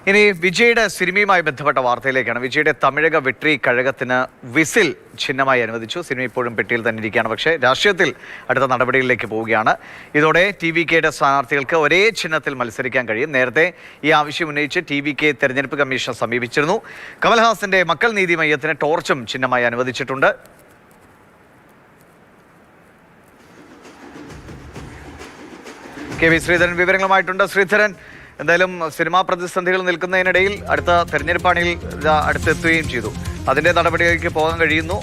ഇനി വിജയുടെ സിനിമയുമായി ബന്ധപ്പെട്ട വാർത്തയിലേക്കാണ്. വിജയുടെ തമിഴക വെട്രി കഴകത്തിന് വിസിൽ ചിഹ്നമായി അനുവദിച്ചു. സിനിമ ഇപ്പോഴും പെട്ടിയിൽ തന്നെ ഇരിക്കുകയാണ്. പക്ഷേ രാഷ്ട്രീയത്തിൽ അടുത്ത നടപടികളിലേക്ക് പോവുകയാണ്. ഇതോടെ TVKയുടെ സ്ഥാനാർത്ഥികൾക്ക് ഒരേ ചിഹ്നത്തിൽ മത്സരിക്കാൻ കഴിയും. നേരത്തെ ഈ ആവശ്യം ഉന്നയിച്ച് TVK തെരഞ്ഞെടുപ്പ് കമ്മീഷൻ സമീപിച്ചിരുന്നു. കമൽഹാസന്റെ മക്കൾ നീതി മയ്യത്തിന് ടോർച്ചും ചിഹ്നമായി അനുവദിച്ചിട്ടുണ്ട്. KV ശ്രീധരൻ വിവരങ്ങളുമായിട്ടുണ്ട്. ശ്രീധരൻ, എന്തായാലും സിനിമാ പ്രതിസന്ധികൾ നിൽക്കുന്നതിനിടയിൽ അടുത്ത തെരഞ്ഞെടുപ്പാണിൽ അടുത്തെത്തുകയും ചെയ്തു. അതിന്റെ നടപടിയിലേക്ക് പോകാൻ കഴിയുന്നു.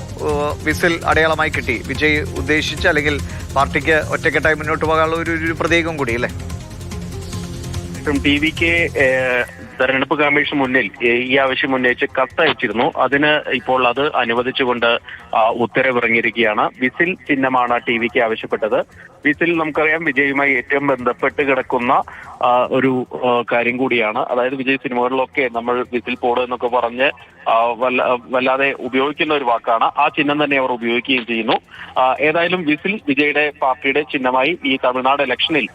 വിസിൽ അടയാളമായി കിട്ടി. വിജയ് ഉദ്ദേശിച്ച് അല്ലെങ്കിൽ പാർട്ടിക്ക് ഒറ്റക്കെട്ടായി മുന്നോട്ട് പോകാനുള്ള ഒരു പ്രതീകം കൂടി അല്ലേ? TVK തെരഞ്ഞെടുപ്പ് കമ്മീഷൻ മുന്നിൽ ഈ ആവശ്യം ഉന്നയിച്ച് കത്തയച്ചിരുന്നു. അതിന് ഇപ്പോൾ അത് അനുവദിച്ചുകൊണ്ട് ഉത്തരവിറങ്ങിയിരിക്കുകയാണ്. വിസിൽ ചിഹ്നമാണ് TVK ആവശ്യപ്പെട്ടത്. വിസിൽ നമുക്കറിയാം വിജയുമായി ഏറ്റവും ബന്ധപ്പെട്ട് കിടക്കുന്ന ഒരു കാര്യം കൂടിയാണ്. അതായത് വിജയ് സിനിമകളിലൊക്കെ നമ്മൾ വിസിൽ പോട് എന്നൊക്കെ പറഞ്ഞ് വല്ലാതെ ഉപയോഗിക്കുന്ന ഒരു വാക്കാണ്. ആ ചിഹ്നം തന്നെ അവർ ഉപയോഗിക്കുകയും ചെയ്യുന്നു. ഏതായാലും വിസിൽ വിജയുടെ പാർട്ടിയുടെ ചിഹ്നമായി ഈ തമിഴ്നാട് ഇലക്ഷനിൽ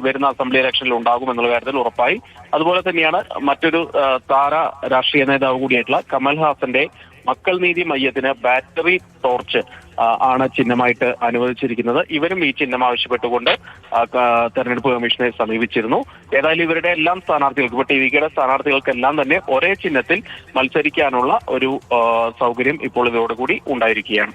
വരുന്ന അസംബ്ലി ഇലക്ഷനിൽ ഉണ്ടാകുമെന്നുള്ള കാര്യത്തിൽ ഉറപ്പായി. അതുപോലെ തന്നെയാണ് മറ്റൊരു താര രാഷ്ട്രീയ നേതാവ് കൂടിയായിട്ടുള്ള കമൽഹാസന്റെ മക്കൾ നീതി മയ്യത്തിന് ബാറ്ററി ടോർച്ച് ആണ് ചിഹ്നമായിട്ട് അനുവദിച്ചിരിക്കുന്നത്. ഇവരും ഈ ചിഹ്നം ആവശ്യപ്പെട്ടുകൊണ്ട് തെരഞ്ഞെടുപ്പ് കമ്മീഷനെ സമീപിച്ചിരുന്നു. ഏതായാലും ഇവരുടെ എല്ലാം സ്ഥാനാർത്ഥികൾക്ക്, ഇപ്പോൾ TVKയുടെ സ്ഥാനാർത്ഥികൾക്കെല്ലാം തന്നെ ഒരേ ചിഹ്നത്തിൽ മത്സരിക്കാനുള്ള ഒരു സൗകര്യം ഇപ്പോൾ ഇതോടുകൂടി ഉണ്ടായിരിക്കുകയാണ്.